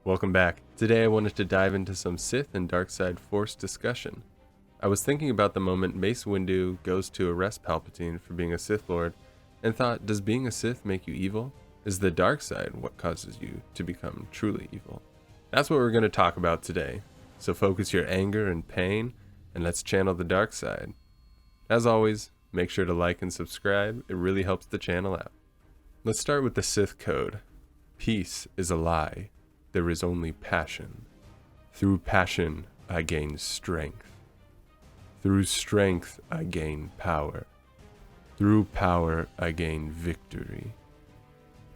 Welcome back. Today I wanted to dive into some Sith and dark side Force discussion. I was thinking about the moment Mace Windu goes to arrest Palpatine for being a Sith Lord, and thought, does being a Sith make you evil? Is the dark side what causes you to become truly evil? That's what we're going to talk about today. So focus your anger and pain, and let's channel the dark side. As always, make sure to like and subscribe. It really helps the channel out. Let's start with the Sith code. Peace is a lie. There is only passion. Through passion, I gain strength. Through strength, I gain power. Through power, I gain victory.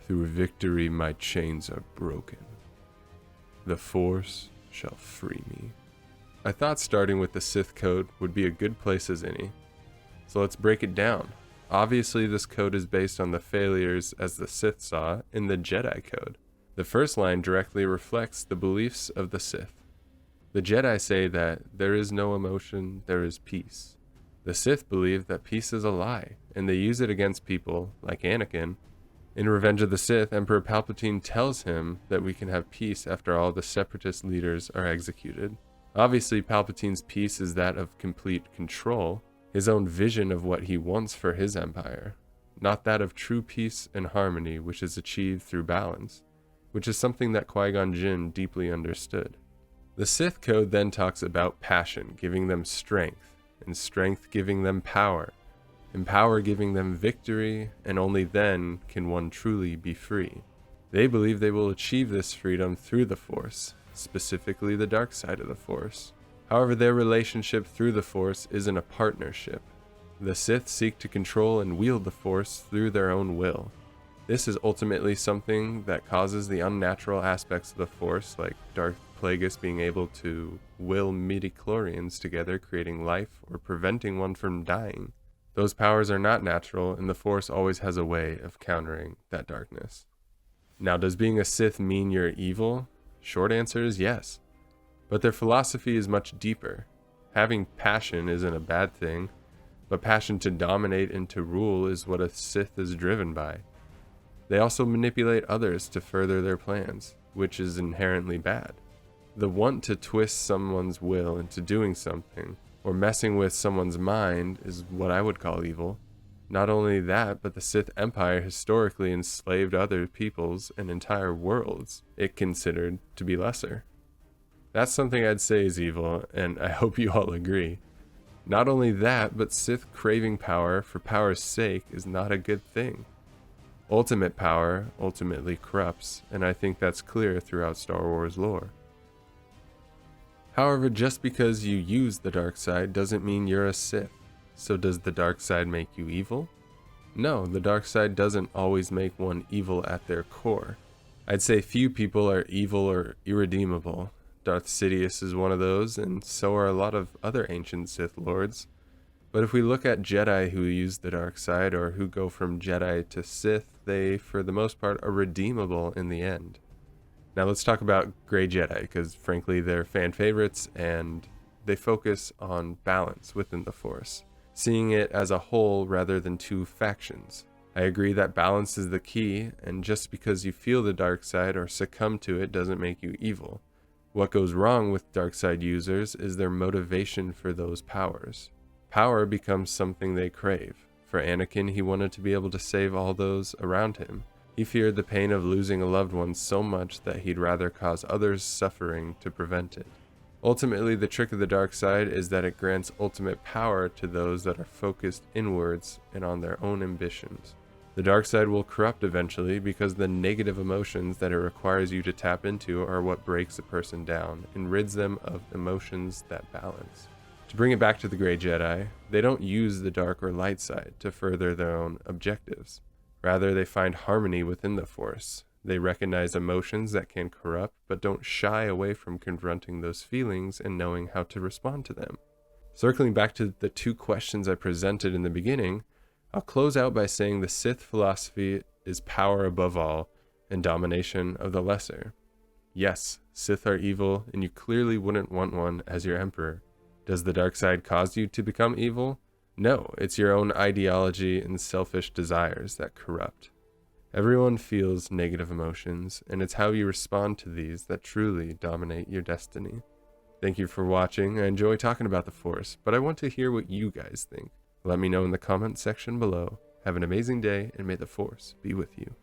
Through victory, my chains are broken. The Force shall free me. I thought starting with the Sith code would be a good place as any. So let's break it down. Obviously, this code is based on the failures, as the Sith saw, in the Jedi code. The first line directly reflects the beliefs of the Sith. The Jedi say that there is no emotion, there is peace. The Sith believe that peace is a lie, and they use it against people like Anakin. In Revenge of the Sith, Emperor Palpatine tells him that we can have peace after all the Separatist leaders are executed. Obviously, Palpatine's peace is that of complete control, his own vision of what he wants for his empire, not that of true peace and harmony which is achieved through balance, which is something that Qui-Gon Jinn deeply understood. The Sith code then talks about passion giving them strength, and strength giving them power, and power giving them victory, and only then can one truly be free. They believe they will achieve this freedom through the Force, specifically the dark side of the Force. However, their relationship through the Force isn't a partnership. The Sith seek to control and wield the Force through their own will. This is ultimately something that causes the unnatural aspects of the Force, like Darth Plagueis being able to will midichlorians together, creating life, or preventing one from dying. Those powers are not natural, and the Force always has a way of countering that darkness. Now, does being a Sith mean you're evil? Short answer is yes. But their philosophy is much deeper. Having passion isn't a bad thing, but passion to dominate and to rule is what a Sith is driven by. They also manipulate others to further their plans, which is inherently bad. The want to twist someone's will into doing something, or messing with someone's mind, is what I would call evil. Not only that, but the Sith Empire historically enslaved other peoples and entire worlds it considered to be lesser. That's something I'd say is evil, and I hope you all agree. Not only that, but Sith craving power for power's sake is not a good thing. Ultimate power ultimately corrupts, and I think that's clear throughout Star Wars lore. However, just because you use the dark side doesn't mean you're a Sith. So does the dark side make you evil? No, the dark side doesn't always make one evil at their core. I'd say few people are evil or irredeemable. Darth Sidious is one of those, and so are a lot of other ancient Sith lords. But if we look at Jedi who use the dark side, or who go from Jedi to Sith, they, for the most part, are redeemable in the end. Now let's talk about Grey Jedi, because frankly they're fan favorites, and they focus on balance within the Force, seeing it as a whole rather than two factions. I agree that balance is the key, and just because you feel the dark side or succumb to it doesn't make you evil. What goes wrong with dark side users is their motivation for those powers. Power becomes something they crave. For Anakin, he wanted to be able to save all those around him. He feared the pain of losing a loved one so much that he'd rather cause others suffering to prevent it. Ultimately, the trick of the dark side is that it grants ultimate power to those that are focused inwards and on their own ambitions. The dark side will corrupt eventually because the negative emotions that it requires you to tap into are what breaks a person down and rids them of emotions that balance. To bring it back to the Grey Jedi, they don't use the dark or light side to further their own objectives. Rather, they find harmony within the Force. They recognize emotions that can corrupt, but don't shy away from confronting those feelings and knowing how to respond to them. Circling back to the two questions I presented in the beginning, I'll close out by saying the Sith philosophy is power above all and domination of the lesser. Yes, Sith are evil, and you clearly wouldn't want one as your emperor. Does the dark side cause you to become evil? No, it's your own ideology and selfish desires that corrupt. Everyone feels negative emotions, and it's how you respond to these that truly dominate your destiny. Thank you for watching. I enjoy talking about the Force, but I want to hear what you guys think. Let me know in the comments section below. Have an amazing day, and may the Force be with you.